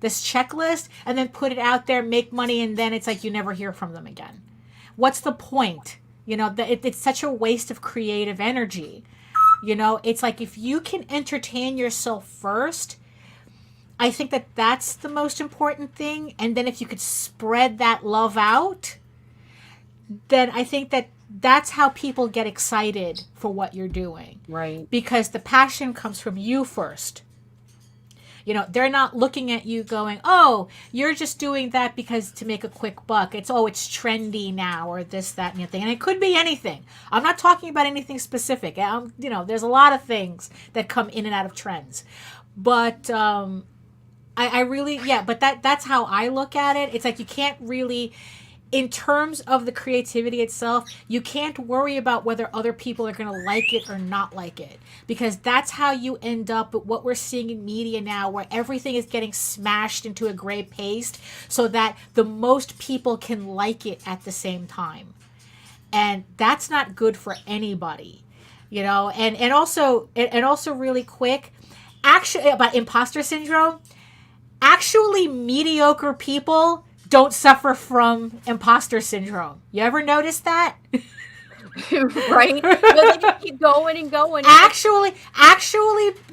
S1: checklist, and then put it out there, make money, and then it's like you never hear from them again. what's the point? You know, it's such a waste of creative energy. You know, it's like if you can entertain yourself first, I think that that's the most important thing. And then if you could spread that love out, then I think that that's how people get excited for what you're doing.
S2: Right.
S1: Because the passion comes from you first. You know, they're not looking at you going, oh, you're just doing that because to make a quick buck. It's trendy now, or this, that, and the thing. And it could be anything. I'm not talking about anything specific. You know, there's a lot of things that come in and out of trends. But I really, but that's how I look at it. It's like you can't really, in terms of the creativity itself, you can't worry about whether other people are going to like it or not like it. Because that's how you end up with what we're seeing in media now, where everything is getting smashed into a gray paste so that the most people can like it at the same time. And that's not good for anybody, you know. And also really quick, actually, about imposter syndrome, actually mediocre people don't suffer from imposter syndrome. You ever notice that?
S2: Right? They just keep going and going.
S1: Actually,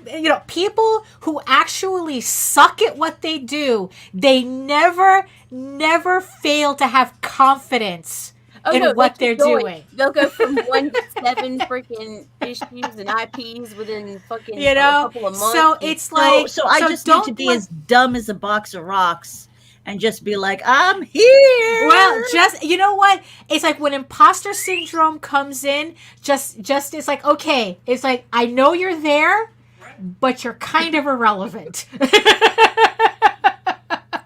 S1: you know, people who actually suck at what they do, they never fail to have confidence in what they're doing.
S2: They'll go from 1 to 7 freaking issues and IPs within fucking
S1: you know,
S2: a couple of months.
S1: So it's like,
S3: So I just need to be as dumb as a box of rocks and just be like, I'm here.
S1: Well, just, you know what? It's like when imposter syndrome comes in, just it's like, okay, it's like, I know you're there, but you're kind of irrelevant.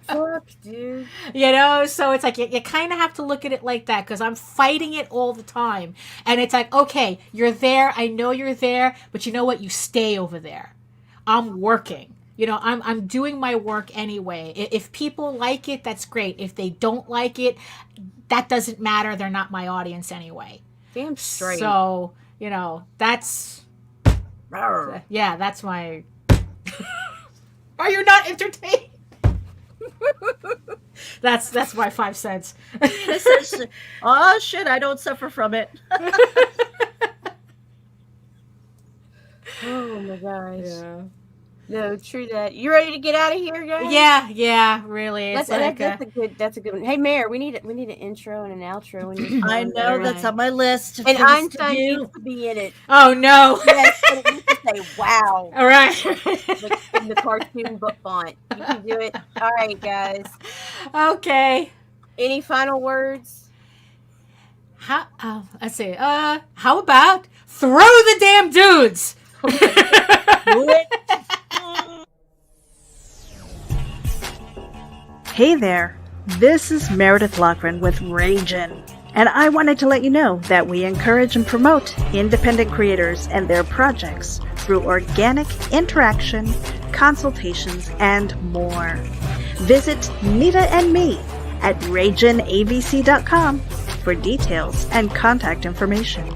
S2: Fuck, dude.
S1: You know, so it's like you kind of have to look at it like that, because I'm fighting it all the time. And it's like, okay, you're there. I know you're there, but you know what? You stay over there. I'm working. You know, I'm doing my work anyway. If people like it, that's great. If they don't like it, that doesn't matter. They're not my audience anyway.
S2: Damn straight.
S1: So, you know, that's...
S2: Rawr.
S1: Yeah, that's my... Are you not entertained? That's my 5 cents.
S3: Oh, shit, I don't suffer from it.
S2: Oh, my gosh.
S1: Yeah.
S2: No, true that. You ready to get out of here, guys?
S1: Yeah, really. It's
S2: That's a good one. Hey, Mayor, we need an intro and an outro.
S3: I know, that's on my list.
S2: And Einstein needs to be in it.
S1: Oh, no.
S2: Yes, but it needs to say, wow.
S1: All right.
S2: Like in the cartoon book font. You can do it. All right, guys.
S1: Okay.
S2: Any final words?
S1: Let's see. How about throw the damn dudes?
S3: Do it.
S4: Hey there, this is Meredith Loughran with RAGIN, and I wanted to let you know that we encourage and promote independent creators and their projects through organic interaction, consultations, and more. Visit Nita and me at RAGINAVC.com for details and contact information.